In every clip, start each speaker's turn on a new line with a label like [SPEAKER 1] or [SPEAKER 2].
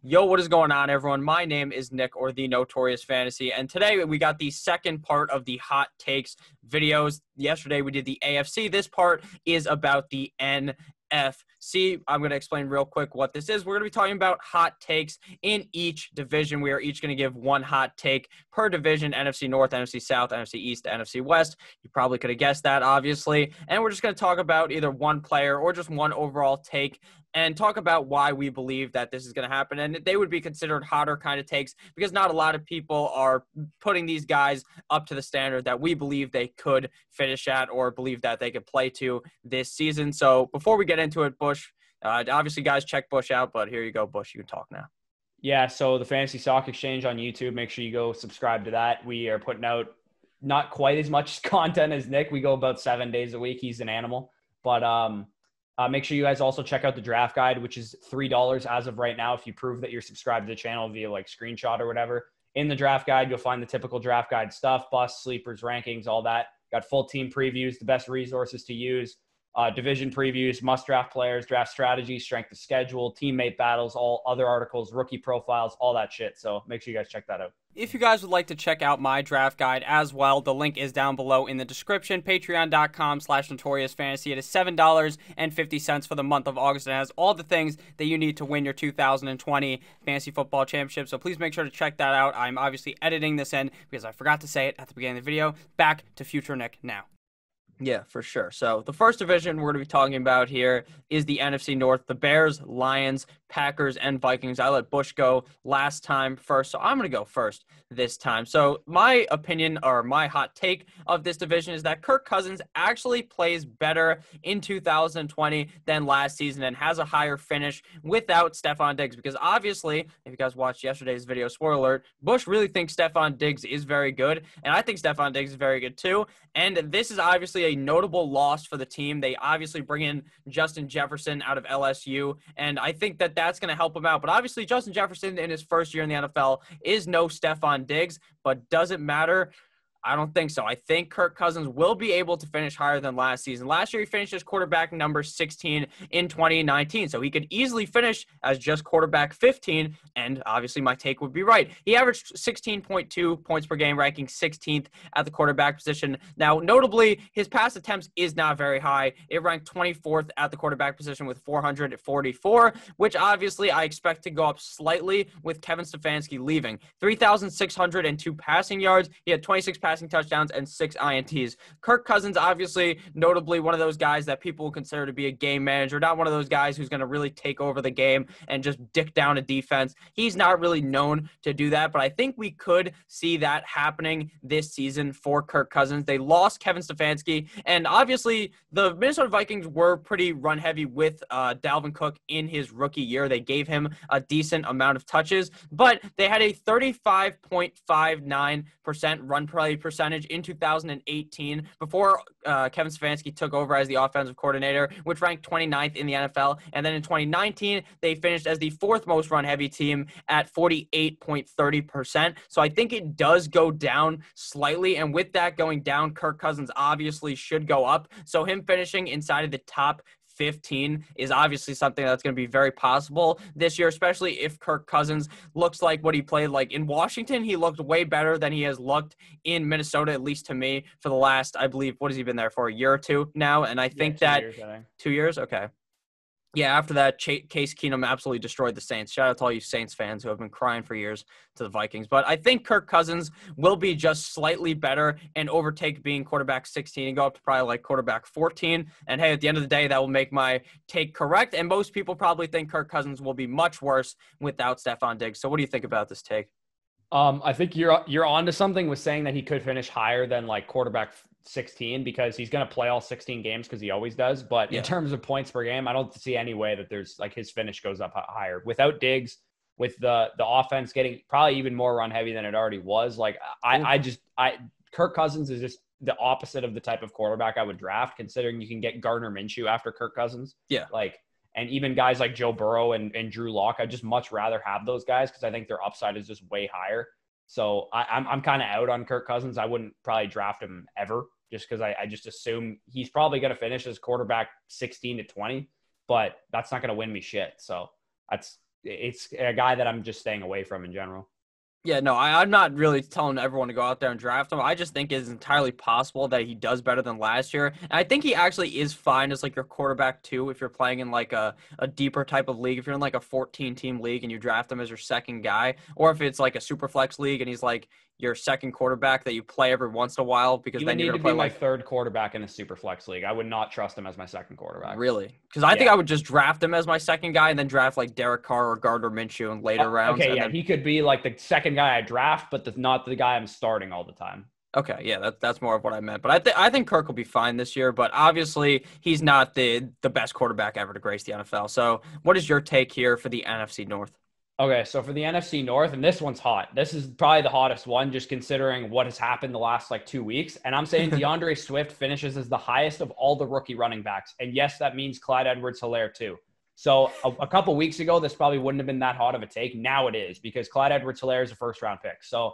[SPEAKER 1] Yo, what is going on, everyone? My name is Nick, or the Notorious Fantasy, and today we got the second part of the Hot Takes videos. Yesterday we did the AFC. This part is about the NFC. I'm going to explain real quick what this is. We're going to be talking about hot takes in each division. We are each going to give one hot take per division: NFC North, NFC South, NFC East, NFC West. You probably could have guessed that, obviously. And we're just going to talk about either one player or just one overall take, and talk about why we believe that this is going to happen. And they would be considered hotter kind of takes because not a lot of people are putting these guys up to the standard that we believe they could finish at or believe that they could play to this season. So before we get into it, Bush, obviously guys, check Bush out, but here you go, Bush, you can talk now.
[SPEAKER 2] Yeah, so the Fantasy Stock Exchange on YouTube, make sure you go subscribe to that. We are putting out not quite as much content as Nick. We go about 7 days a week. He's an animal. But make sure you guys also check out the draft guide, which is $3 as of right now. If you prove that you're subscribed to the channel via like screenshot or whatever, in the draft guide, you'll find the typical draft guide stuff, busts, sleepers, rankings, all that. Got full team previews, the best resources to use, division previews, must draft players, draft strategy, strength of schedule, teammate battles, all other articles, rookie profiles, all that shit. So make sure you guys check that out.
[SPEAKER 1] If you guys would like to check out my draft guide as well, the link is down below in the description. Patreon.com/NotoriousFantasy. It is $7.50 for the month of August. It has all the things that you need to win your 2020 Fantasy Football Championship. So please make sure to check that out. I'm obviously editing this in because I forgot to say it at the beginning of the video. Back to Future Nick now. Yeah, for sure. So the first division we're going to be talking about here is the NFC North. The Bears, Lions, Packers, and Vikings. I let Bush go last time first, so I'm going to go first this time. So my opinion, or my hot take of this division, is that Kirk Cousins actually plays better in 2020 than last season and has a higher finish without Stefon Diggs. Because obviously, if you guys watched yesterday's video, spoiler alert, Bush really thinks Stefon Diggs is very good, and I think Stefon Diggs is very good too. And this is obviously a notable loss for the team. They obviously bring in Justin Jefferson out of LSU, and I think that that's going to help him out. But obviously, Justin Jefferson in his first year in the NFL is no Stefon Diggs, but does it matter? I don't think so. I think Kirk Cousins will be able to finish higher than last season. Last year, he finished as quarterback number 16 in 2019, so he could easily finish as just quarterback 15, and obviously my take would be right. He averaged 16.2 points per game, ranking 16th at the quarterback position. Now, notably, his pass attempts is not very high. It ranked 24th at the quarterback position with 444, which obviously I expect to go up slightly with Kevin Stefanski leaving. 3,602 passing yards. He had 26 passing touchdowns and 6 INTs. Kirk Cousins, obviously, notably one of those guys that people will consider to be a game manager, not one of those guys who's going to really take over the game and just dick down a defense. He's not really known to do that, but I think we could see that happening this season for Kirk Cousins. They lost Kevin Stefanski, and obviously the Minnesota Vikings were pretty run-heavy with Dalvin Cook in his rookie year. They gave him a decent amount of touches, but they had a 35.59% run play percentage in 2018 before Kevin Stefanski took over as the offensive coordinator, which ranked 29th in the NFL. And then in 2019, they finished as the 4th most run-heavy team at 48.30%. So I think it does go down slightly. And with that going down, Kirk Cousins obviously should go up. So him finishing inside of the top 15 is obviously something that's going to be very possible this year, especially if Kirk Cousins looks like what he played like in Washington. He looked way better than he has looked in Minnesota, at least to me, for the last, I believe, what has he been there for, a year or two now? And I think
[SPEAKER 2] 2 years, I think.
[SPEAKER 1] 2 years? Okay. Yeah, after that, Case Keenum absolutely destroyed the Saints. Shout out to all you Saints fans who have been crying for years to the Vikings. But I think Kirk Cousins will be just slightly better and overtake being quarterback 16 and go up to probably like quarterback 14. And hey, at the end of the day, that will make my take correct. And most people probably think Kirk Cousins will be much worse without Stefon Diggs. So what do you think about this take?
[SPEAKER 2] I think you're onto something with saying that he could finish higher than like quarterback 16 because he's going to play all 16 games because he always does. But in terms of points per game, I don't see any way that there's like his finish goes up higher without Diggs, with the offense getting probably even more run heavy than it already was. Like Kirk Cousins is just the opposite of the type of quarterback I would draft, considering you can get Gardner Minshew after Kirk Cousins.
[SPEAKER 1] Yeah.
[SPEAKER 2] And even guys like Joe Burrow and Drew Lock, I'd just much rather have those guys because I think their upside is just way higher. So I'm kind of out on Kirk Cousins. I wouldn't probably draft him ever just because I just assume he's probably going to finish as quarterback 16 to 20, but that's not going to win me shit. So it's a guy that I'm just staying away from in general.
[SPEAKER 1] Yeah, no, I'm not really telling everyone to go out there and draft him. I just think it's entirely possible that he does better than last year. And I think he actually is fine as like your quarterback too if you're playing in like a deeper type of league. If you're in like a 14-team league and you draft him as your second guy, or if it's like a super flex league and he's like your second quarterback that you play every once in a while because then you're going to play
[SPEAKER 2] my third quarterback in a super flex league. I would not trust him as my second quarterback.
[SPEAKER 1] Really? Because I think I would just draft him as my second guy and then draft like Derek Carr or Gardner Minshew in later rounds.
[SPEAKER 2] Okay,
[SPEAKER 1] then...
[SPEAKER 2] he could be like the second guy I draft, but not the guy I'm starting all the time.
[SPEAKER 1] Okay, yeah, that's more of what I meant. But I think Kirk will be fine this year, but obviously he's not the best quarterback ever to grace the NFL. So what is your take here for the NFC North?
[SPEAKER 2] Okay, so for the NFC North, and this one's hot. This is probably the hottest one, just considering what has happened the last 2 weeks. And I'm saying Deandre Swift finishes as the highest of all the rookie running backs. And yes, that means Clyde Edwards-Helaire too. So a couple weeks ago, this probably wouldn't have been that hot of a take. Now it is, because Clyde Edwards-Helaire is a first-round pick. So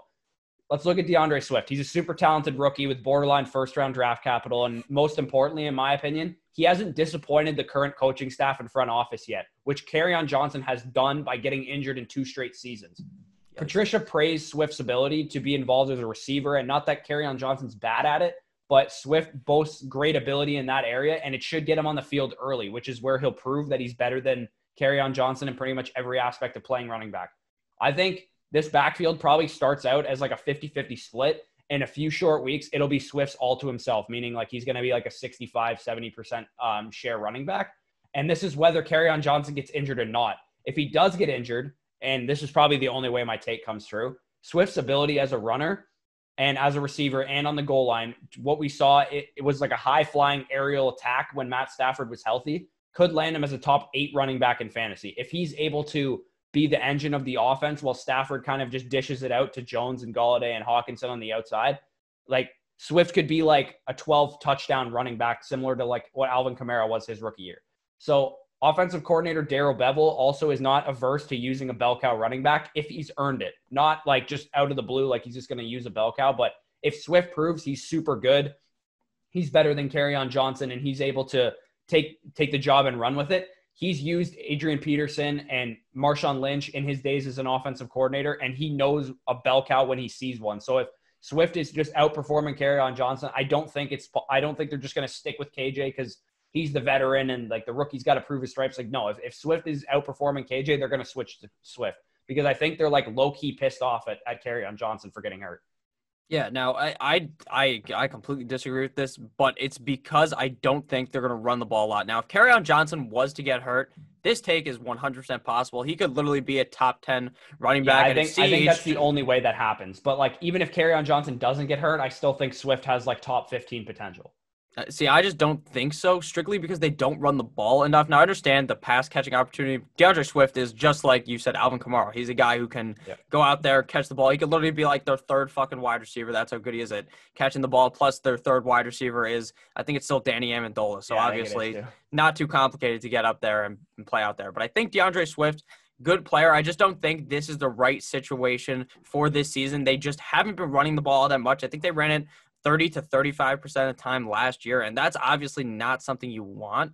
[SPEAKER 2] let's look at Deandre Swift. He's a super talented rookie with borderline first-round draft capital. And most importantly, in my opinion, he hasn't disappointed the current coaching staff and front office yet, which Kerryon Johnson has done by getting injured in 2 straight seasons. Yes. Patricia praised Swift's ability to be involved as a receiver, and not that Kerryon Johnson's bad at it, but Swift boasts great ability in that area, and it should get him on the field early, which is where he'll prove that he's better than Kerryon Johnson in pretty much every aspect of playing running back. I think this backfield probably starts out as like a 50-50 split. In a few short weeks, it'll be Swift's all to himself, meaning like he's going to be like a 65-70% share running back. And this is whether Kerryon Johnson gets injured or not. If he does get injured, and this is probably the only way my take comes through, Swift's ability as a runner and as a receiver and on the goal line, what we saw, it was like a high-flying aerial attack when Matt Stafford was healthy, could land him as a top 8 running back in fantasy. If he's able to be the engine of the offense while Stafford kind of just dishes it out to Jones and Golladay and Hawkinson on the outside, like Swift could be like a 12 touchdown running back, similar to like what Alvin Kamara was his rookie year. So offensive coordinator Darrell Bevell also is not averse to using a bell cow running back if he's earned it, not like just out of the blue, like he's just going to use a bell cow. But if Swift proves he's super good, he's better than Kerryon Johnson, and he's able to take the job and run with it. He's used Adrian Peterson and Marshawn Lynch in his days as an offensive coordinator, and he knows a bell cow when he sees one. So if Swift is just outperforming Kerryon Johnson, I don't think they're just going to stick with KJ because he's the veteran and like the rookie's got to prove his stripes. Like, no, if Swift is outperforming KJ, they're going to switch to Swift because I think they're like low key pissed off at Kerryon Johnson for getting hurt.
[SPEAKER 1] Yeah, now I completely disagree with this, but it's because I don't think they're going to run the ball a lot. Now, if Kerryon Johnson was to get hurt, this take is 100% possible. He could literally be a top 10 running back.
[SPEAKER 2] I think that's the only way that happens. But like, even if Kerryon Johnson doesn't get hurt, I still think Swift has like top 15 potential.
[SPEAKER 1] See, I just don't think so, strictly because they don't run the ball enough. Now, I understand the pass catching opportunity. DeAndre Swift is just like you said, Alvin Kamara. He's a guy who can go out there, catch the ball. He could literally be like their third fucking wide receiver. That's how good he is at catching the ball. Plus, their third wide receiver is, I think it's still Danny Amendola. So, obviously, not too complicated to get up there and play out there. But I think DeAndre Swift, good player. I just don't think this is the right situation for this season. They just haven't been running the ball that much. I think they ran it 30 to 35% of the time last year, and that's obviously not something you want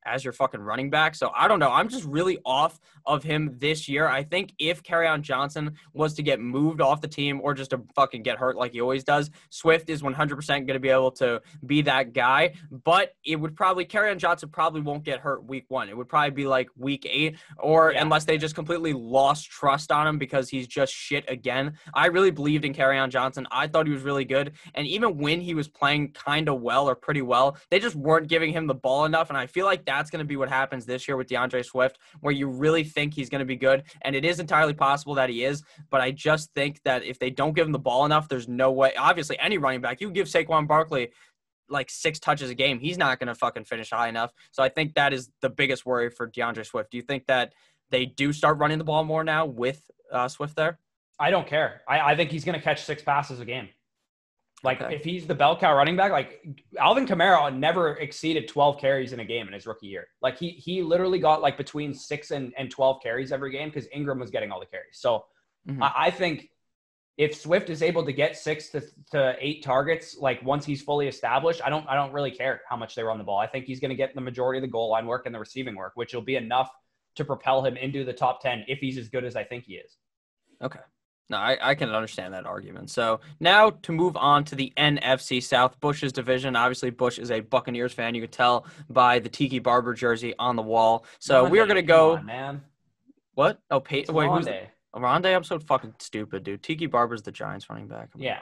[SPEAKER 1] as your fucking running back. So I don't know. I'm just really off of him this year. I think if Kerryon Johnson was to get moved off the team or just to fucking get hurt like he always does, Swift is 100% going to be able to be that guy. But it would probably, Kerryon Johnson probably won't get hurt week 1. It would probably be like week 8 or unless they just completely lost trust on him because he's just shit again. I really believed in Kerryon Johnson. I thought he was really good. And even when he was playing kind of well or pretty well, they just weren't giving him the ball enough. And I feel like that's going to be what happens this year with DeAndre Swift, where you really think he's going to be good. And it is entirely possible that he is, but I just think that if they don't give him the ball enough, there's no way. Obviously, any running back, you give Saquon Barkley like 6 touches a game, he's not going to fucking finish high enough. So I think that is the biggest worry for DeAndre Swift. Do you think that they do start running the ball more now with Swift there?
[SPEAKER 2] I don't care. I think he's going to catch 6 passes a game. Like, if he's the bell cow running back, like Alvin Kamara never exceeded 12 carries in a game in his rookie year. Like he literally got like between 6 and 12 carries every game because Ingram was getting all the carries. So I think if Swift is able to get 6 to 8 targets, like once he's fully established, I don't really care how much they run the ball. I think he's going to get the majority of the goal line work and the receiving work, which will be enough to propel him into the top 10 if he's as good as I think he is.
[SPEAKER 1] Okay. No, I can understand that argument. So now to move on to the NFC South, Bush's division. Obviously, Bush is a Buccaneers fan. You could tell by the Tiki Barber jersey on the wall. So we are going to go.
[SPEAKER 2] Come on, man.
[SPEAKER 1] What? Oh, wait, who's Rondé? I'm so fucking stupid, dude. Tiki Barber's the Giants running back.
[SPEAKER 2] Yeah.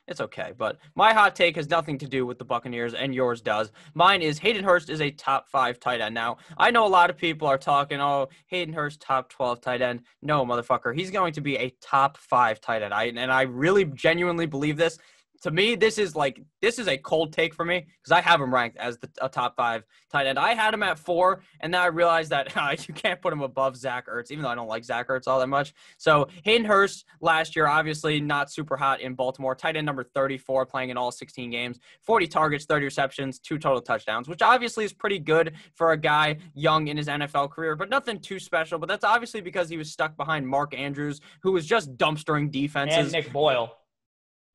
[SPEAKER 1] It's okay. But my hot take has nothing to do with the Buccaneers, and yours does. Mine is Hayden Hurst is a top 5 tight end. Now, I know a lot of people are talking, oh, Hayden Hurst, top 12 tight end. No, motherfucker. He's going to be a top 5 tight end. And I really genuinely believe this. To me, this is a cold take for me because I have him ranked as a top 5 tight end. I had him at 4, and then I realized that you can't put him above Zach Ertz, even though I don't like Zach Ertz all that much. So Hayden Hurst last year, obviously not super hot in Baltimore. Tight end number 34, playing in all 16 games, 40 targets, 30 receptions, 2 total touchdowns, which obviously is pretty good for a guy young in his NFL career, but nothing too special. But that's obviously because he was stuck behind Mark Andrews, who was just dumpstering defenses.
[SPEAKER 2] And Nick Boyle.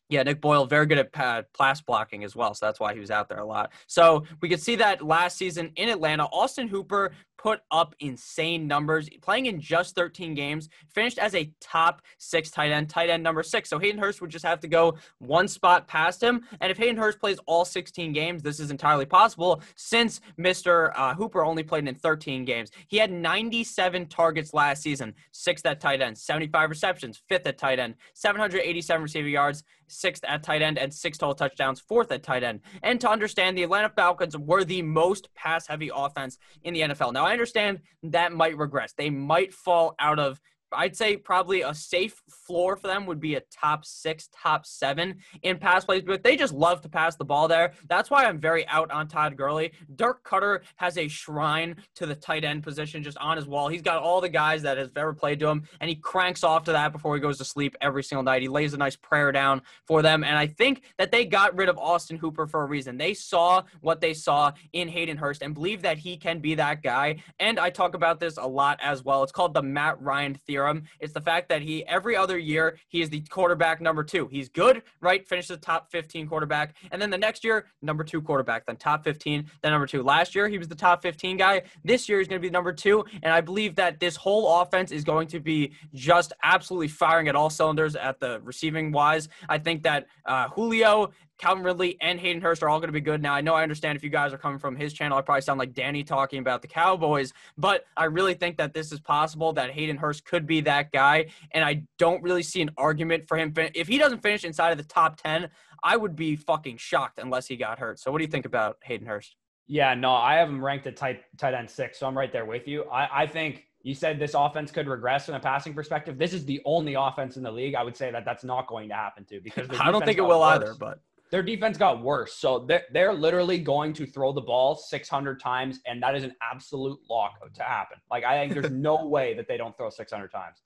[SPEAKER 1] Yeah, Nick Boyle, very good at pass blocking as well, so that's why he was out there a lot. So we could see that last season in Atlanta, Austin Hooper put up insane numbers, playing in just 13 games, finished as a top 6 tight end number 6. So Hayden Hurst would just have to go one spot past him. And if Hayden Hurst plays all 16 games, this is entirely possible since Mr. Hooper only played in 13 games. He had 97 targets last season, 6th at tight end, 75 receptions, 5th at tight end, 787 receiving yards, 6th at tight end, and 6 total touchdowns, 4th at tight end. And to understand, the Atlanta Falcons were the most pass-heavy offense in the NFL. Now, I understand that might regress. They might fall out of, I'd say probably a safe floor for them would be a top 6, top 7 in pass plays, but they just love to pass the ball there. That's why I'm very out on Todd Gurley. Dirk Cutter has a shrine to the tight end position just on his wall. He's got all the guys that have ever played to him, and he cranks off to that before he goes to sleep every single night. He lays a nice prayer down for them, and I think that they got rid of Austin Hooper for a reason. They saw what they saw in Hayden Hurst and believe that he can be that guy, and I talk about this a lot as well. It's called the Matt Ryan theory. It's the fact that every other year, he is the quarterback number 2. He's good, right? Finishes the top 15 quarterback. And then the next year, number 2 quarterback, then top 15, then number 2. Last year, he was the top 15 guy. This year, he's going to be number 2. And I believe that this whole offense is going to be just absolutely firing at all cylinders at the receiving wise. I think that Julio, Calvin Ridley, and Hayden Hurst are all going to be good. Now, I understand if you guys are coming from his channel, I probably sound like Danny talking about the Cowboys, but I really think that this is possible, that Hayden Hurst could be that guy, and I don't really see an argument for him. If he doesn't finish inside of the top 10, I would be fucking shocked unless he got hurt. So what do you think about Hayden Hurst?
[SPEAKER 2] Yeah, no, I have him ranked at tight end 6, so I'm right there with you. I think you said this offense could regress from a passing perspective. This is the only offense in the league I would say that that's not going to happen to, because
[SPEAKER 1] I don't think it will either, but
[SPEAKER 2] their defense got worse. So they're literally going to throw the ball 600 times, and that is an absolute lock to happen. Like, I think there's no way that they don't throw 600 times.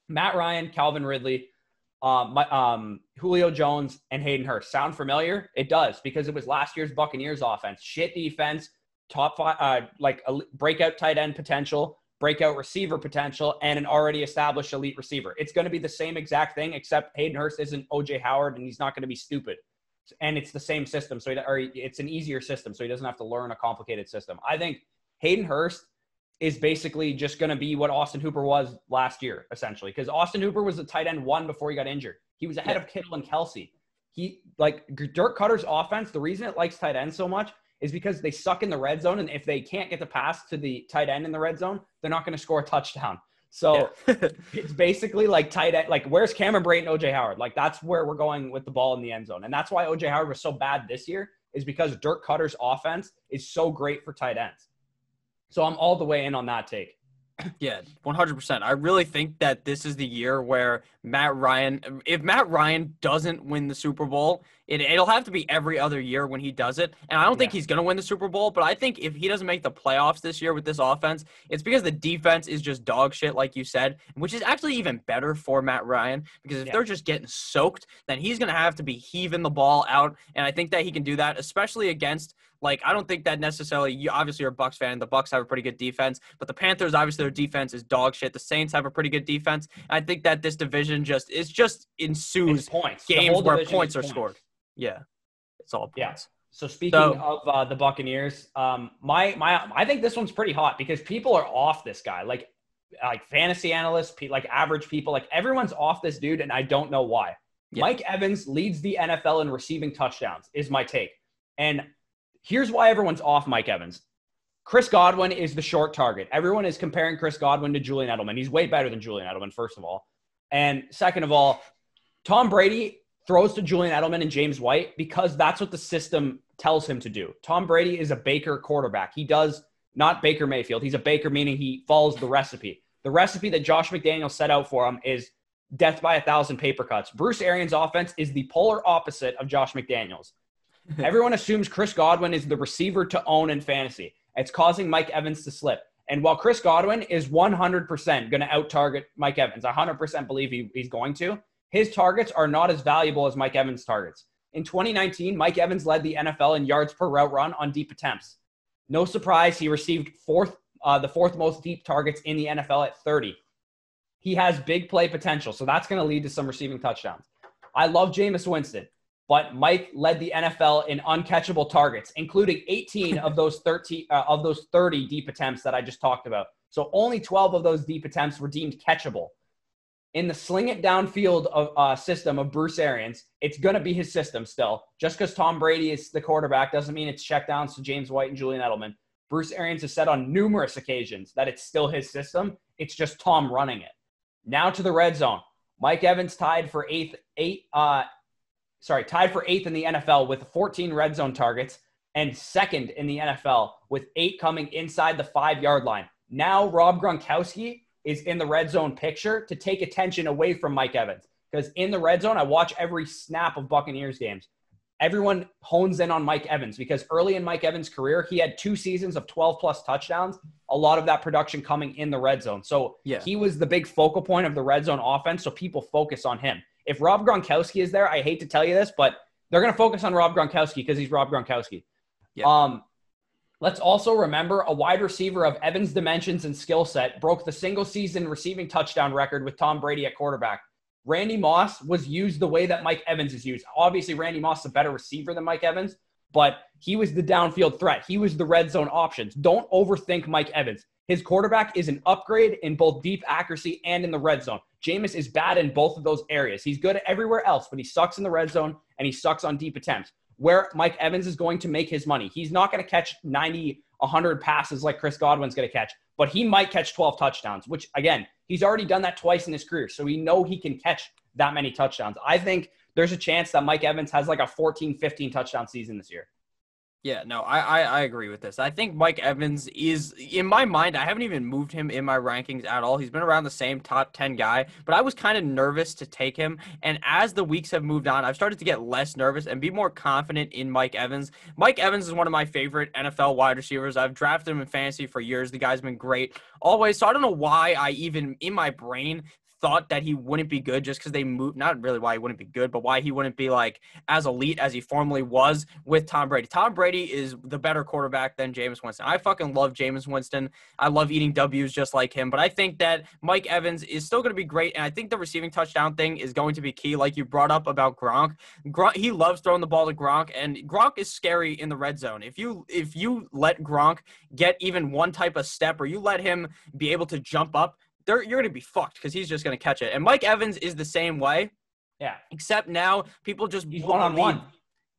[SPEAKER 2] Matt Ryan, Calvin Ridley, Julio Jones, and Hayden Hurst. Sound familiar? It does, because it was last year's Buccaneers offense. Shit defense, top 5, like a breakout tight end potential, breakout receiver potential, and an already established elite receiver. It's going to be the same exact thing, except Hayden Hurst isn't O.J. Howard, and he's not going to be stupid. And it's the same system, it's an easier system, so he doesn't have to learn a complicated system. I think Hayden Hurst is basically just going to be what Austin Hooper was last year, essentially, because Austin Hooper was a tight end 1 before he got injured. He was ahead of Kittle and Kelsey. Dirk Cutter's offense, the reason it likes tight ends so much is because they suck in the red zone, and if they can't get the pass to the tight end in the red zone, they're not going to score a touchdown. So it's basically like tight end, like where's Cameron Brate and O.J. Howard? Like, that's where we're going with the ball in the end zone. And that's why O.J. Howard was so bad this year, is because Dirk Cutter's offense is so great for tight ends. So I'm all the way in on that take.
[SPEAKER 1] Yeah, 100%. I really think that this is the year where if Matt Ryan doesn't win the Super Bowl, it'll have to be every other year when he does it. And I don't think he's going to win the Super Bowl, but I think if he doesn't make the playoffs this year with this offense, it's because the defense is just dog shit, like you said, which is actually even better for Matt Ryan, because if they're just getting soaked, then he's going to have to be heaving the ball out. And I think that he can do that, especially against, like, I don't think that necessarily, obviously you're a Bucs fan, and the Bucs have a pretty good defense, but the Panthers, obviously their defense is dog shit. The Saints have a pretty good defense. I think that this division just ensues
[SPEAKER 2] points.
[SPEAKER 1] Games where points are scored. Yeah. It's all points.
[SPEAKER 2] So speaking of the Buccaneers, I think this one's pretty hot because people are off this guy. Like fantasy analysts, like average people, like everyone's off this dude, and I don't know why. Yeah. Mike Evans leads the NFL in receiving touchdowns, is my take. And here's why everyone's off Mike Evans. Chris Godwin is the short target. Everyone is comparing Chris Godwin to Julian Edelman. He's way better than Julian Edelman, first of all. And second of all, Tom Brady throws to Julian Edelman and James White because that's what the system tells him to do. Tom Brady is a Baker quarterback. He does not Baker Mayfield. He's a Baker, meaning he follows the recipe. The recipe that Josh McDaniels set out for him is death by 1,000 paper cuts. Bruce Arians' offense is the polar opposite of Josh McDaniels. Everyone assumes Chris Godwin is the receiver to own in fantasy. It's causing Mike Evans to slip. And while Chris Godwin is 100% going to out-target Mike Evans, I 100% believe he's going to, his targets are not as valuable as Mike Evans' targets. In 2019, Mike Evans led the NFL in yards per route run on deep attempts. No surprise, he received the fourth most deep targets in the NFL at 30. He has big play potential, so that's going to lead to some receiving touchdowns. I love Jameis Winston, but Mike led the NFL in uncatchable targets, including 18 of those 30 deep attempts that I just talked about. So only 12 of those deep attempts were deemed catchable. In the sling it downfield of system of Bruce Arians, it's going to be his system still. Just because Tom Brady is the quarterback doesn't mean it's checkdowns to James White and Julian Edelman. Bruce Arians has said on numerous occasions that it's still his system. It's just Tom running it. Now to the red zone. Mike Evans tied for eighth in the NFL with 14 red zone targets and second in the NFL with 8 coming inside the 5-yard line. Now Rob Gronkowski is in the red zone picture to take attention away from Mike Evans. Because in the red zone, I watch every snap of Buccaneers games. Everyone hones in on Mike Evans because early in Mike Evans' career, he had 2 seasons of 12-plus touchdowns, a lot of that production coming in the red zone. So He was the big focal point of the red zone offense, so people focus on him. If Rob Gronkowski is there, I hate to tell you this, but they're going to focus on Rob Gronkowski because he's Rob Gronkowski. Yeah. Let's also remember a wide receiver of Evans' dimensions and skill set broke the single-season receiving touchdown record with Tom Brady at quarterback. Randy Moss was used the way that Mike Evans is used. Obviously, Randy Moss is a better receiver than Mike Evans, but he was the downfield threat. He was the red zone options. Don't overthink Mike Evans. His quarterback is an upgrade in both deep accuracy and in the red zone. Jameis is bad in both of those areas. He's good everywhere else, but he sucks in the red zone and he sucks on deep attempts. Where Mike Evans is going to make his money. He's not going to catch 90, 100 passes like Chris Godwin's going to catch, but he might catch 12 touchdowns, which, again, he's already done that twice in his career, so we know he can catch that many touchdowns. I think there's a chance that Mike Evans has like a 14, 15 touchdown season this year.
[SPEAKER 1] Yeah, no, I agree with this. I think Mike Evans is, in my mind, I haven't even moved him in my rankings at all. He's been around the same top 10 guy, but I was kind of nervous to take him. And as the weeks have moved on, I've started to get less nervous and be more confident in Mike Evans. Mike Evans is one of my favorite NFL wide receivers. I've drafted him in fantasy for years. The guy's been great always. So I don't know why I even, in my brain, thought that he wouldn't be good just because they moved, not really why he wouldn't be good, but why he wouldn't be like as elite as he formerly was with Tom Brady. Tom Brady is the better quarterback than Jameis Winston. I fucking love Jameis Winston. I love eating W's just like him, but I think that Mike Evans is still going to be great, and I think the receiving touchdown thing is going to be key, like you brought up about Gronk. He loves throwing the ball to Gronk, and Gronk is scary in the red zone. If you let Gronk get even one type of step or you let him be able to jump up, you're going to be fucked because he's just going to catch it. And Mike Evans is the same way.
[SPEAKER 2] Yeah.
[SPEAKER 1] Except now people just
[SPEAKER 2] he's one-on-one.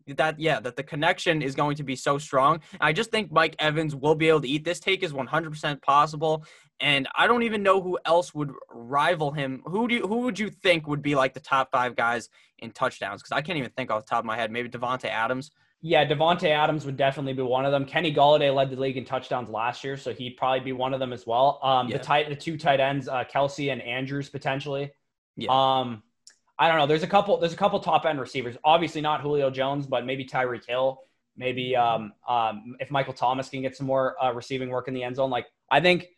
[SPEAKER 1] That the connection is going to be so strong. I just think Mike Evans will be able to eat. This take is 100% possible. And I don't even know who else would rival him. Who would you think would be like the top 5 guys in touchdowns? Because I can't even think off the top of my head. Maybe Devontae Adams.
[SPEAKER 2] Yeah, Devontae Adams would definitely be one of them. Kenny Golladay led the league in touchdowns last year, so he'd probably be one of them as well. The 2 tight ends, Kelsey and Andrews potentially. Yeah. I don't know. There's a couple top end receivers. Obviously not Julio Jones, but maybe Tyreek Hill. Maybe if Michael Thomas can get some more receiving work in the end zone. Like I think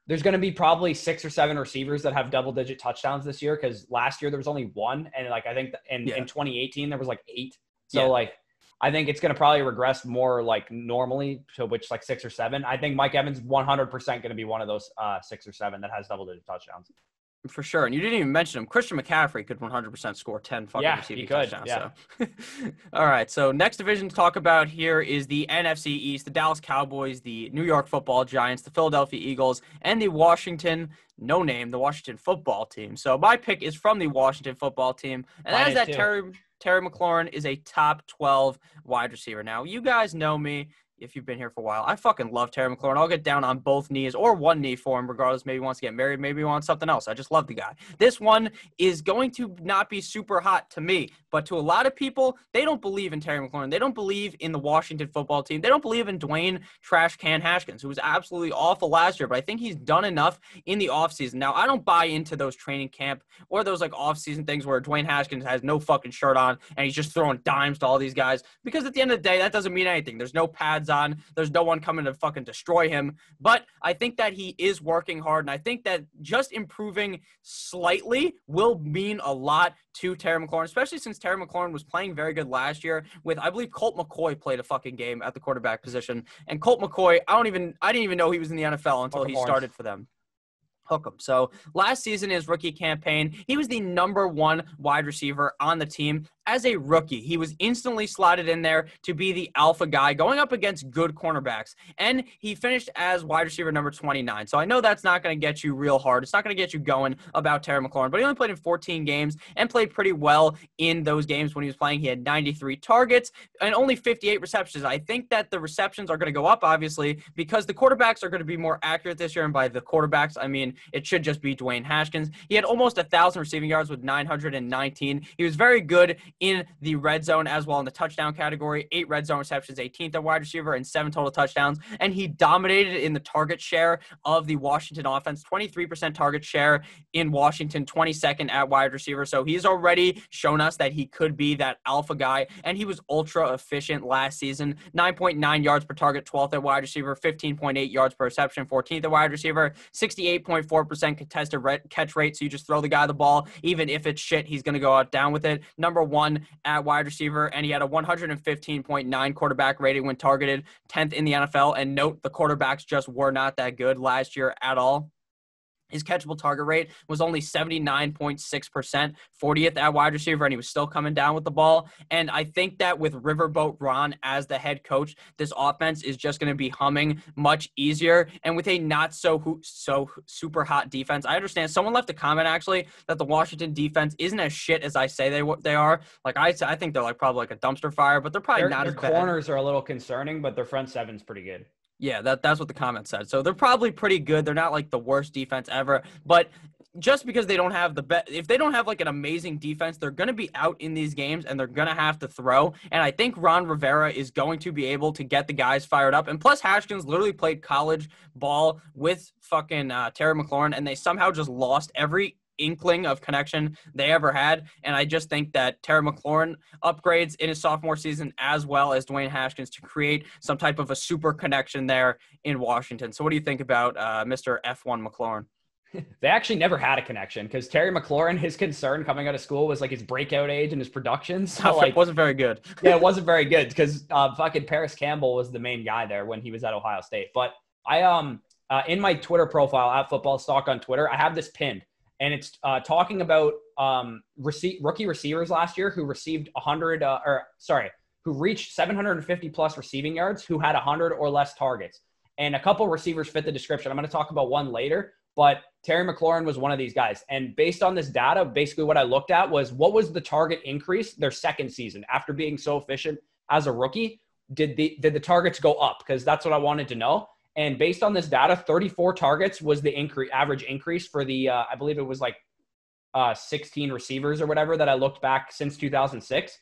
[SPEAKER 2] there's going to be probably 6 or 7 receivers that have double-digit touchdowns this year because last year there was only 1, and like I think in 2018 there was like 8. So I think it's going to probably regress more like normally to which like 6 or 7. I think Mike Evans 100% going to be one of those 6 or 7 that has double-digit touchdowns.
[SPEAKER 1] For sure. And you didn't even mention him. Christian McCaffrey could 100% score 10 fucking receiving touchdowns.
[SPEAKER 2] Yeah.
[SPEAKER 1] So. All right. So next division to talk about here is the NFC East, the Dallas Cowboys, the New York Football Giants, the Philadelphia Eagles, and the Washington, no name, the Washington football team. So my pick is from the Washington football team. And that is that Terry McLaurin is a top 12 wide receiver. Now, you guys know me. If you've been here for a while, I fucking love Terry McLaurin. I'll get down on both knees or one knee for him, regardless. Maybe he wants to get married. Maybe he wants something else. I just love the guy. This one is going to not be super hot to me, but to a lot of people, they don't believe in Terry McLaurin. They don't believe in the Washington football team. They don't believe in Dwayne Trash Can Haskins, who was absolutely awful last year, but I think he's done enough in the offseason. Now, I don't buy into those training camp or those like offseason things where Dwayne Haskins has no fucking shirt on and he's just throwing dimes to all these guys, because at the end of the day, that doesn't mean anything. There's no pads on. There's no one coming to fucking destroy him. But I think that he is working hard, and I think that just improving slightly will mean a lot to Terry McLaurin, especially since Terry McLaurin was playing very good last year with, I believe, Colt McCoy played a fucking game at the quarterback position. And Colt McCoy, I didn't even know he was in the NFL until he started for them. Hook him. So last season, his rookie campaign, he was the #1 wide receiver on the team. As a rookie, he was instantly slotted in there to be the alpha guy going up against good cornerbacks. And he finished as wide receiver number 29. So I know that's not going to get you real hard. It's not going to get you going about Terry McLaurin, but he only played in 14 games and played pretty well in those games when he was playing. He had 93 targets and only 58 receptions. I think that the receptions are going to go up, obviously, because the quarterbacks are going to be more accurate this year. And by the quarterbacks, I mean, it should just be Dwayne Haskins. He had almost 1,000 receiving yards with 919. He was very good in the red zone as well in the touchdown category. 8 red zone receptions, 18th at wide receiver, and 7 total touchdowns. And he dominated in the target share of the Washington offense. 23% target share in Washington, 22nd at wide receiver. So he's already shown us that he could be that alpha guy. And he was ultra efficient last season. 9.9 yards per target, 12th at wide receiver, 15.8 yards per reception, 14th at wide receiver, 68.4% contested catch rate. So you just throw the guy the ball. Even if it's shit, he's going to go out down with it. #1 at wide receiver, and he had a 115.9 quarterback rating when targeted, 10th in the NFL. And note, the quarterbacks just were not that good last year at all. His catchable target rate was only 79.6%, 40th at wide receiver, and he was still coming down with the ball. And I think that with Riverboat Ron as the head coach, this offense is just going to be humming much easier. And with a not so super hot defense, I understand someone left a comment actually that the Washington defense isn't as shit as I say they are. Like I think they're like probably like a dumpster fire, but they're probably not as bad.
[SPEAKER 2] Their corners are a little concerning, but their front seven's pretty good.
[SPEAKER 1] Yeah, that's what the comment said. So they're probably pretty good. They're not like the worst defense ever, but just because they don't have the best, if they don't have like an amazing defense, they're going to be out in these games and they're going to have to throw. And I think Ron Rivera is going to be able to get the guys fired up. And plus Haskins literally played college ball with fucking Terry McLaurin, and they somehow just lost every inkling of connection they ever had. And I just think that Terry McLaurin upgrades in his sophomore season as well as Dwayne Haskins to create some type of a super connection there in Washington. So what do you think about Mr. F1 McLaurin?
[SPEAKER 2] They actually never had a connection because Terry McLaurin, his concern coming out of school was like his breakout age and his production. So like,
[SPEAKER 1] it wasn't very good.
[SPEAKER 2] Yeah, it wasn't very good because fucking Paris Campbell was the main guy there when he was at Ohio State. But I in my Twitter profile at Football Stock on Twitter, I have this pinned. And it's talking about rookie receivers last year who received who reached 750 plus receiving yards, who had 100 or less targets. And a couple receivers fit the description. I'm going to talk about one later, but Terry McLaurin was one of these guys. And based on this data, basically what I looked at was what was the target increase their second season after being so efficient as a rookie? Did the targets go up? Because that's what I wanted to know. And based on this data, 34 targets was the average increase for the, I believe it was like 16 receivers or whatever that I looked back since 2006,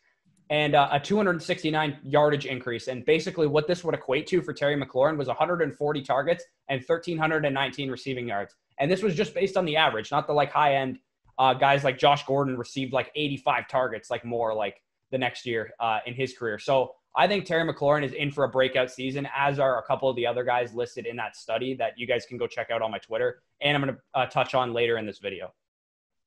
[SPEAKER 2] and a 269 yardage increase. And basically what this would equate to for Terry McLaurin was 140 targets and 1,319 receiving yards. And this was just based on the average, not the like high end guys like Josh Gordon received like 85 targets, like more like the next year in his career. So I think Terry McLaurin is in for a breakout season, as are a couple of the other guys listed in that study that you guys can go check out on my Twitter. And I'm going to touch on later in this video.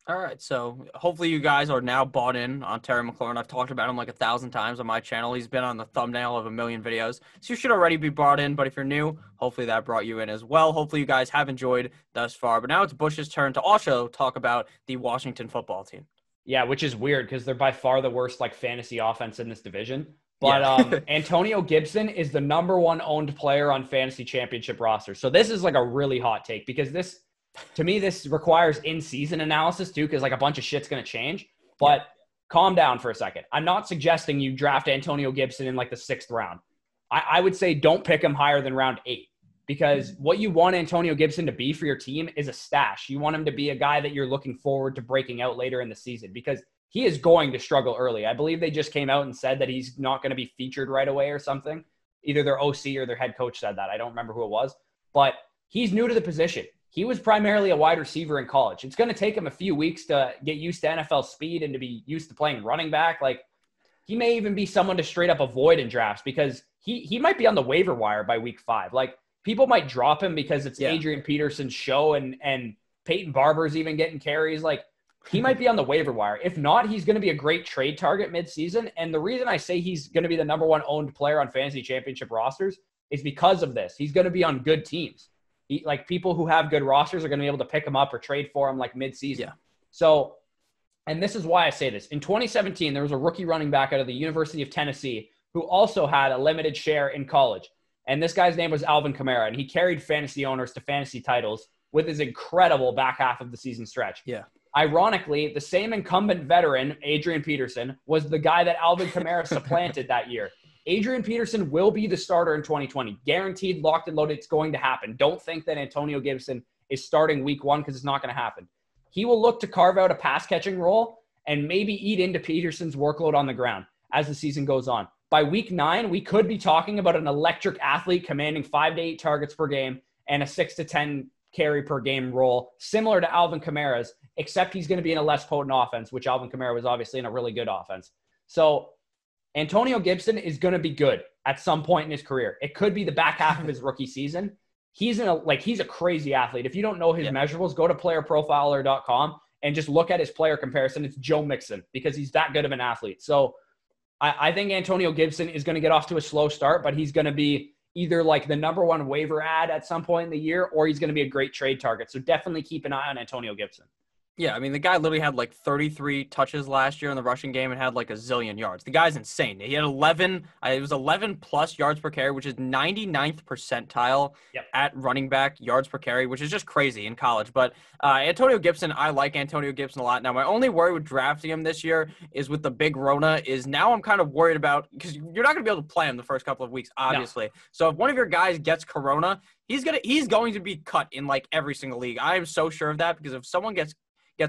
[SPEAKER 1] All right, so hopefully you guys are now bought in on Terry McLaurin. I've talked about him like 1,000 times on my channel. He's been on the thumbnail of a million videos, so you should already be brought in. But if you're new, hopefully that brought you in as well. Hopefully you guys have enjoyed thus far. But now it's Bush's turn to also talk about the Washington football team.
[SPEAKER 2] Yeah, which is weird because they're by far the worst like fantasy offense in this division. But
[SPEAKER 1] Yeah.
[SPEAKER 2] Antonio Gibson is the number one owned player on fantasy championship roster. So this is like a really hot take because this, to me, this requires in-season analysis too, because like a bunch of shit's going to change. But calm down for a second. I'm not suggesting you draft Antonio Gibson in like the 6th round. I would say don't pick him higher than round 8 because what you want Antonio Gibson to be for your team is a stash. You want him to be a guy that you're looking forward to breaking out later in the season because he is going to struggle early. I believe they just came out and said that he's not going to be featured right away or something. Either their OC or their head coach said that. I don't remember who it was, but he's new to the position. He was primarily a wide receiver in college. It's going to take him a few weeks to get used to NFL speed and to be used to playing running back. Like he may even be someone to straight up avoid in drafts because he might be on the waiver wire by week 5. Like people might drop him because it's Adrian Peterson's show and Peyton Barber's even getting carries. Like he might be on the waiver wire. If not, he's going to be a great trade target midseason. And the reason I say he's going to be the number one owned player on fantasy championship rosters is because of this. He's going to be on good teams. Like people who have good rosters are going to be able to pick him up or trade for him like midseason.
[SPEAKER 1] Yeah.
[SPEAKER 2] So, and this is why I say this. In 2017, there was a rookie running back out of the University of Tennessee who also had a limited share in college. And this guy's name was Alvin Kamara, and he carried fantasy owners to fantasy titles with his incredible back half of the season stretch.
[SPEAKER 1] Yeah.
[SPEAKER 2] Ironically, the same incumbent veteran, Adrian Peterson, was the guy that Alvin Kamara supplanted that year. Adrian Peterson will be the starter in 2020. Guaranteed, locked and loaded. It's going to happen. Don't think that Antonio Gibson is starting week 1 because it's not going to happen. He will look to carve out a pass-catching role and maybe eat into Peterson's workload on the ground as the season goes on. By week 9, we could be talking about an electric athlete commanding 5 to 8 targets per game and a 6 to 10 carry per game role, similar to Alvin Kamara's, except he's going to be in a less potent offense, which Alvin Kamara was obviously in a really good offense. So Antonio Gibson is going to be good at some point in his career. It could be the back half of his rookie season. He's a crazy athlete. If you don't know his measurables, go to playerprofiler.com and just look at his player comparison. It's Joe Mixon because he's that good of an athlete. So I think Antonio Gibson is going to get off to a slow start, but he's going to be either like the number one waiver ad at some point in the year, or he's going to be a great trade target. So definitely keep an eye on Antonio Gibson.
[SPEAKER 1] Yeah, I mean, the guy literally had like 33 touches last year in the rushing game and had like a zillion yards. The guy's insane. He had 11 plus yards per carry, which is 99th percentile at running back yards per carry, which is just crazy in college. But Antonio Gibson, I like Antonio Gibson a lot. Now, my only worry with drafting him this year is with the big Rona is now I'm kind of worried about because you're not going to be able to play him the first couple of weeks, obviously. No. So if one of your guys gets Corona, he's going to be cut in like every single league. I am so sure of that because if someone gets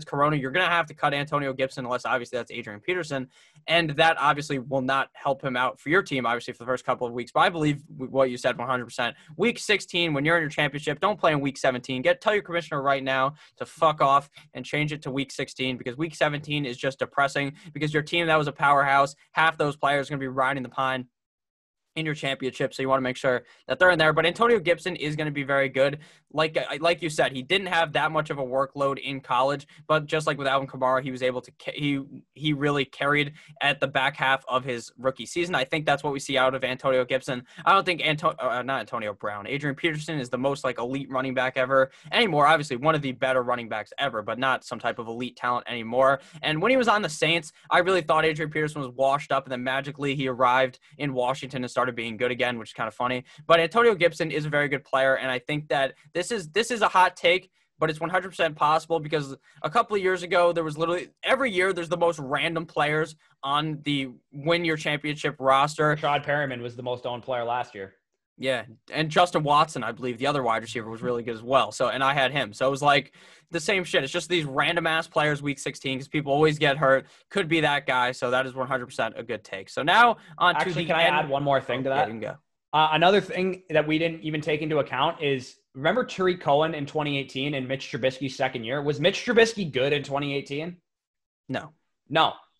[SPEAKER 1] Corona, you're going to have to cut Antonio Gibson unless obviously that's Adrian Peterson. And that obviously will not help him out for your team, obviously, for the first couple of weeks. But I believe what you said 100%. Week 16, when you're in your championship, don't play in week 17. Tell your commissioner right now to fuck off and change it to week 16 because week 17 is just depressing because your team that was a powerhouse, half those players are going to be riding the pine in your championship, so you want to make sure that they're in there. But Antonio Gibson is going to be very good. Like you said, he didn't have that much of a workload in college, but just like with Alvin Kamara, he was able to he really carried at the back half of his rookie season. I think that's what we see out of Antonio Gibson. I don't think not Antonio Brown. Adrian Peterson is the most like elite running back ever anymore. Obviously, one of the better running backs ever, but not some type of elite talent anymore. And when he was on the Saints, I really thought Adrian Peterson was washed up, and then magically he arrived in Washington and started being good again, which is kind of funny. But Antonio Gibson is a very good player, and I think that this is a hot take, but it's 100% possible because a couple of years ago, there was literally every year there's the most random players on the win your championship roster.
[SPEAKER 2] Rashad Perriman was the most owned player last year.
[SPEAKER 1] Yeah, and Justin Watson, I believe, the other wide receiver, was really good as well. So, and I had him. So it was like the same shit. It's just these random-ass players week 16 because people always get hurt. Could be that guy. So that is 100% a good take. So now on to the
[SPEAKER 2] Can I add one more thing to that?
[SPEAKER 1] Yeah, you can go.
[SPEAKER 2] Another thing that we didn't even take into account is, remember Tariq Cohen in 2018 and Mitch Trubisky's second year? Was Mitch Trubisky good in 2018?
[SPEAKER 1] No.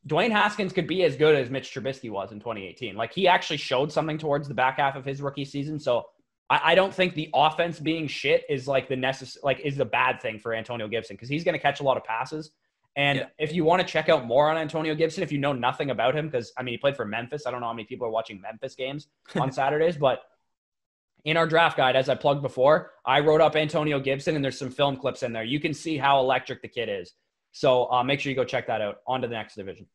[SPEAKER 2] Dwayne Haskins could be as good as Mitch Trubisky was in 2018. Like, he actually showed something towards the back half of his rookie season. So I don't think the offense being shit is like is the bad thing for Antonio Gibson because he's going to catch a lot of passes. And if you want to check out more on Antonio Gibson, if you know nothing about him, because, I mean, he played for Memphis. I don't know how many people are watching Memphis games on Saturdays, but in our draft guide, as I plugged before, I wrote up Antonio Gibson, and there's some film clips in there. You can see how electric the kid is. So make sure you go check that out. On to the next division.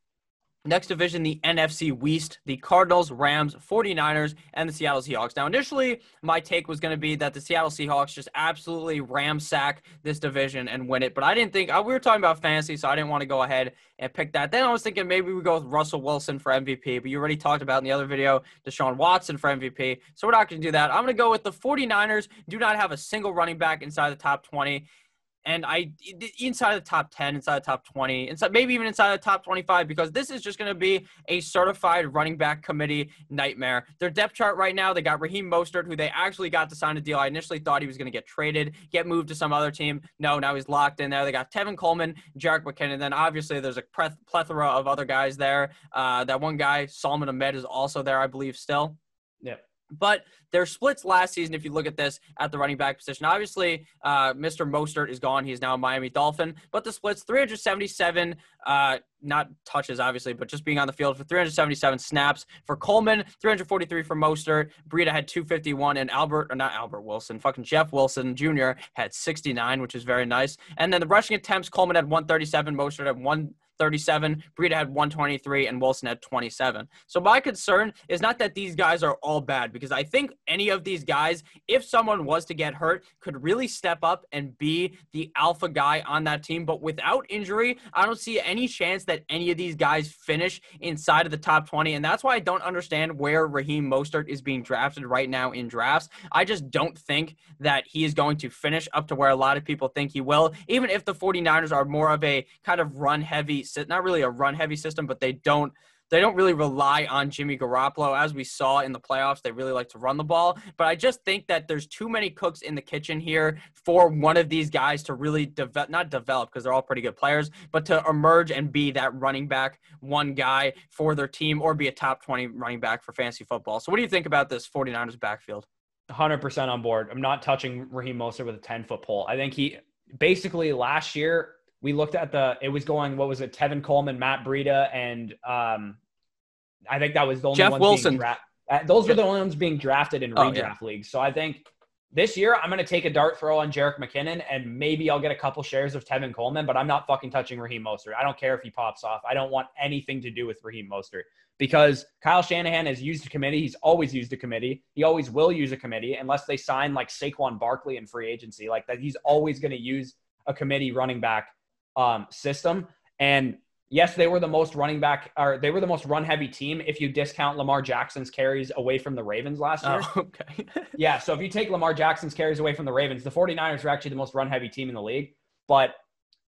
[SPEAKER 1] Next division, the NFC West, the Cardinals, Rams, 49ers, and the Seattle Seahawks. Now, initially, my take was going to be that the Seattle Seahawks just absolutely ramsack this division and win it. But I didn't think – we were talking about fantasy, so I didn't want to go ahead and pick that. Then I was thinking maybe we go with Russell Wilson for MVP. But you already talked about in the other video Deshaun Watson for MVP. So we're not going to do that. I'm going to go with the 49ers. Do not have a single running back inside the top 20. And inside the top 10, inside the top 20, maybe even inside the top 25, because this is just going to be a certified running back committee nightmare. Their depth chart right now, they got Raheem Mostert, who they actually got to sign a deal. I initially thought he was going to get traded, get moved to some other team. No, now he's locked in there. They got Tevin Coleman, Jerick McKinnon. Then obviously there's a plethora of other guys there. That one guy, Solomon Ahmed, is also there, I believe, still.
[SPEAKER 2] Yeah.
[SPEAKER 1] But their splits last season, if you look at this at the running back position, obviously Mr. Mostert is gone. He's now a Miami Dolphin. But the splits, 377, not touches, obviously, but just being on the field for 377 snaps. For Coleman, 343 for Mostert. Breida had 251, and Jeff Wilson Jr. had 69, which is very nice. And then the rushing attempts, Coleman had 137, Mostert had 137, Breida had 123, and Wilson had 27. So my concern is not that these guys are all bad, because I think any of these guys, if someone was to get hurt, could really step up and be the alpha guy on that team. But without injury, I don't see any chance that any of these guys finish inside of the top 20. And that's why I don't understand where Raheem Mostert is being drafted right now in drafts. I just don't think that he is going to finish up to where a lot of people think he will, even if the 49ers are more of a kind of run-heavy, not really a run-heavy system, but they don't really rely on Jimmy Garoppolo. As we saw in the playoffs, they really like to run the ball. But I just think that there's too many cooks in the kitchen here for one of these guys to really not develop, because they're all pretty good players, but to emerge and be that running back one guy for their team, or be a top 20 running back for fantasy football. So what do you think about this 49ers backfield?
[SPEAKER 2] 100% on board. I'm not touching Raheem Mostert with a 10-foot pole. I think he basically last year we looked at it was going, what was it? Tevin Coleman, Matt Breida, and I think that was the only
[SPEAKER 1] Jeff
[SPEAKER 2] ones
[SPEAKER 1] Wilson.
[SPEAKER 2] Those were the only ones being drafted in redraft leagues. So I think this year I'm going to take a dart throw on Jerick McKinnon, and maybe I'll get a couple shares of Tevin Coleman, but I'm not fucking touching Raheem Mostert. I don't care if he pops off. I don't want anything to do with Raheem Mostert, because Kyle Shanahan has used a committee. He's always used a committee. He always will use a committee unless they sign like Saquon Barkley in free agency. Like that, he's always going to use a committee running back system. And yes, they were the most run-heavy team if you discount Lamar Jackson's carries away from the Ravens last year.
[SPEAKER 1] Oh, okay.
[SPEAKER 2] Yeah, so if you take Lamar Jackson's carries away from the Ravens, the 49ers are actually the most run-heavy team in the league. But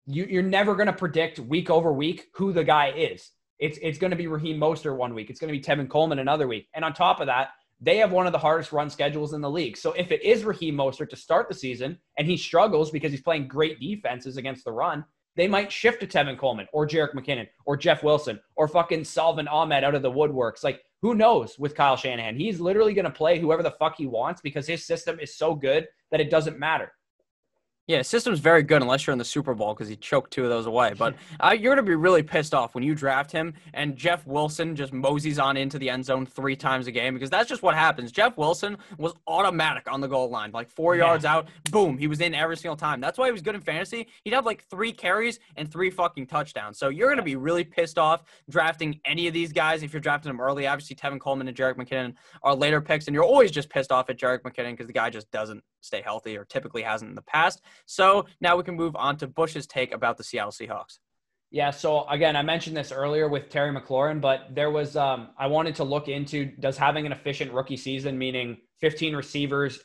[SPEAKER 2] you're never going to predict week over week who the guy is. It's going to be Raheem Mostert one week. It's going to be Tevin Coleman another week. And on top of that, they have one of the hardest run schedules in the league. So if it is Raheem Mostert to start the season and he struggles because he's playing great defenses against the run, they might shift to Tevin Coleman or Jerick McKinnon or Jeff Wilson or fucking Salvin Ahmed out of the woodworks. Like, who knows with Kyle Shanahan? He's literally going to play whoever the fuck he wants because his system is so good that it doesn't matter.
[SPEAKER 1] Yeah, system's very good unless you're in the Super Bowl, because he choked 2 of those away. But you're going to be really pissed off when you draft him and Jeff Wilson just moseys on into the end zone 3 times a game, because that's just what happens. Jeff Wilson was automatic on the goal line, like 4 yards out, boom, he was in every single time. That's why he was good in fantasy. He'd have like 3 carries and 3 fucking touchdowns. So you're going to be really pissed off drafting any of these guys if you're drafting them early. Obviously, Tevin Coleman and Jerick McKinnon are later picks, and you're always just pissed off at Jerick McKinnon because the guy just doesn't stay healthy, or typically hasn't in the past. So now we can move on to Bush's take about the Seattle Seahawks.
[SPEAKER 2] Yeah, so again, I mentioned this earlier with Terry McLaurin, but there was I wanted to look into, does having an efficient rookie season, meaning 15 receivers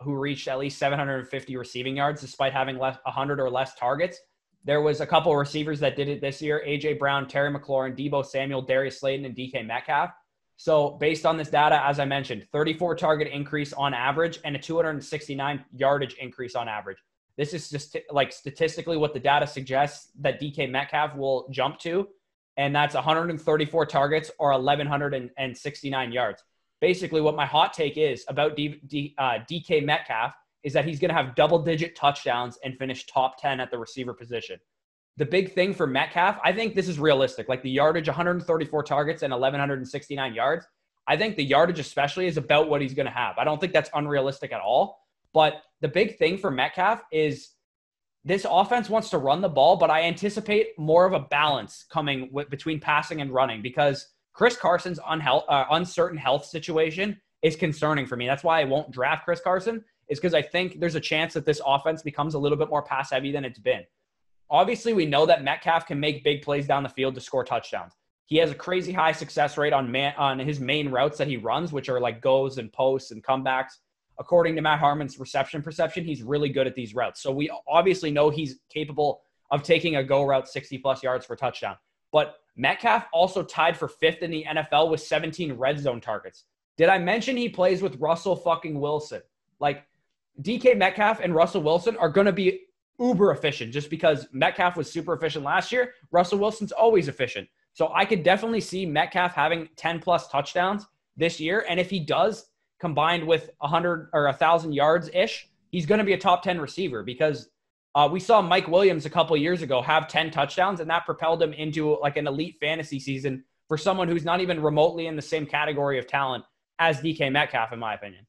[SPEAKER 2] who reached at least 750 receiving yards despite having 100 or less targets. There was a couple of receivers that did it this year: A.J. Brown, Terry McLaurin, Deebo Samuel, Darius Slayton, and DK Metcalf. So based on this data, as I mentioned, 34 target increase on average and a 269 yardage increase on average. This is just like statistically what the data suggests that DK Metcalf will jump to, and that's 134 targets or 1,169 yards. Basically, what my hot take is about DK Metcalf is that he's going to have double-digit touchdowns and finish top 10 at the receiver position. the big thing for Metcalf, I think this is realistic. Like the yardage, 134 targets and 1,169 yards. I think the yardage especially is about what he's going to have. I don't think that's unrealistic at all. But the big thing for Metcalf is this offense wants to run the ball, but I anticipate more of a balance coming between passing and running because Chris Carson's uncertain health situation is concerning for me. That's why I won't draft Chris Carson, is because I think there's a chance that this offense becomes a little bit more pass heavy than it's been. Obviously, we know that Metcalf can make big plays down the field to score touchdowns. He has a crazy high success rate on his main routes that he runs, which are like goes and posts and comebacks. According to Matt Harmon's reception perception, he's really good at these routes. So we obviously know he's capable of taking a go route 60-plus yards for a touchdown. But Metcalf also tied for 5th in the NFL with 17 red zone targets. Did I mention he plays with Russell fucking Wilson? Like, DK Metcalf and Russell Wilson are going to be uber efficient just because Metcalf was super efficient last year. Russell Wilson's always efficient. So I could definitely see Metcalf having 10-plus touchdowns this year. And if he does, combined with 100 or 1,000 yards-ish, he's going to be a top 10 receiver because we saw Mike Williams a couple of years ago have 10 touchdowns, and that propelled him into like an elite fantasy season for someone who's not even remotely in the same category of talent as DK Metcalf, in my opinion.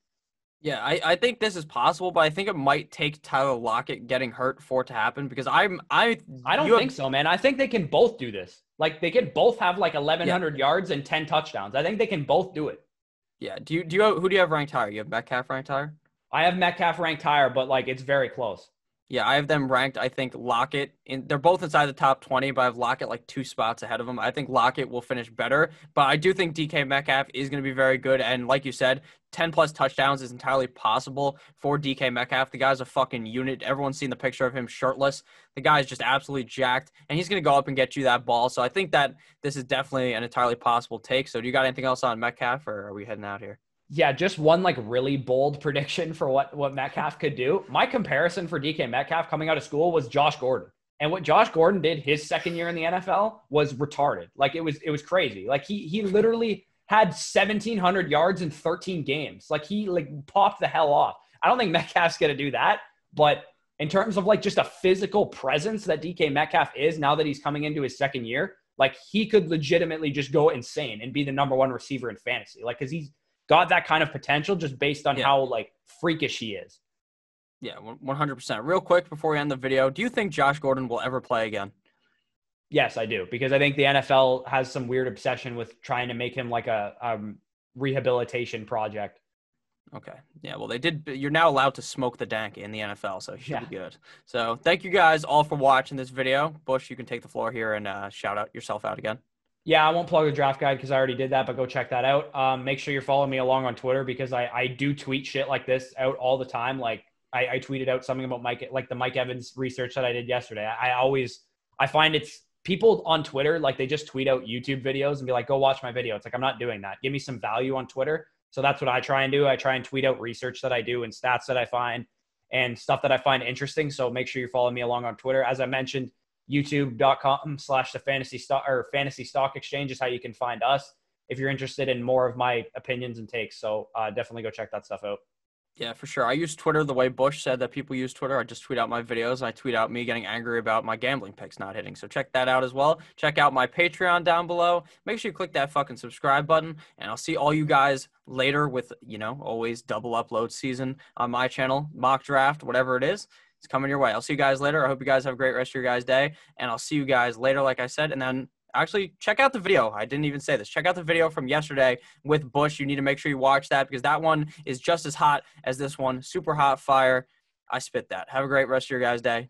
[SPEAKER 1] Yeah, I think this is possible, but I think it might take Tyler Lockett getting hurt for it to happen because I
[SPEAKER 2] don't think so, man. I think they can both do this. Like they can both have like 1,100 yards and 10 touchdowns. I think they can both do it.
[SPEAKER 1] Yeah. Who do you have ranked higher? You have Metcalf ranked higher?
[SPEAKER 2] I have Metcalf ranked higher, but like it's very close.
[SPEAKER 1] Yeah, I have them ranked. I think Lockett, they're both inside the top 20, but I have Lockett like 2 spots ahead of him. I think Lockett will finish better, but I do think DK Metcalf is going to be very good. And like you said, 10-plus touchdowns is entirely possible for DK Metcalf. The guy's a fucking unit. Everyone's seen the picture of him shirtless. The guy's just absolutely jacked, and he's going to go up and get you that ball. So I think that this is definitely an entirely possible take. So do you got anything else on Metcalf, or are we heading out here?
[SPEAKER 2] Yeah, just one like really bold prediction for what Metcalf could do. My comparison for DK Metcalf coming out of school was Josh Gordon. And what Josh Gordon did his second year in the NFL was retarded. Like it was crazy. Like he literally had 1,700 yards in 13 games. Like he like popped the hell off. I don't think Metcalf's going to do that, but in terms of like just a physical presence that DK Metcalf is now that he's coming into his second year, like he could legitimately just go insane and be the number 1 receiver in fantasy. Like cuz he's got that kind of potential just based on how like freakish he is.
[SPEAKER 1] Yeah, 100%. Real quick before we end the video, do you think Josh Gordon will ever play again?
[SPEAKER 2] Yes, I do, because I think the NFL has some weird obsession with trying to make him like a rehabilitation project.
[SPEAKER 1] Okay. Yeah, well, you're now allowed to smoke the dank in the NFL, so it should be good. So thank you guys all for watching this video. Bush, you can take the floor here and shout out yourself out again.
[SPEAKER 2] Yeah, I won't plug the draft guide because I already did that, but go check that out. Make sure you're following me along on Twitter because I do tweet shit like this out all the time. Like I tweeted out something about the Mike Evans research that I did yesterday. I find it's people on Twitter, like they just tweet out YouTube videos and be like, go watch my video. It's like, I'm not doing that. Give me some value on Twitter. So that's what I try and do. I try and tweet out research that I do and stats that I find and stuff that I find interesting. So make sure you're following me along on Twitter. As I mentioned, youtube.com/fantasy stock exchange is how you can find us if you're interested in more of my opinions and takes. So definitely go check that stuff out.
[SPEAKER 1] Yeah, for sure. I use Twitter the way Bush said that people use Twitter. I just tweet out my videos. I tweet out me getting angry about my gambling picks not hitting. So check that out as well. Check out my Patreon down below. Make sure you click that fucking subscribe button. And I'll see all you guys later with, always double upload season on my channel, mock draft, whatever it is. It's coming your way. I'll see you guys later. I hope you guys have a great rest of your guys' day. And I'll see you guys later, like I said. And then actually check out the video. I didn't even say this. Check out the video from yesterday with Bush. You need to make sure you watch that because that one is just as hot as this one. Super hot fire. I spit that. Have a great rest of your guys' day.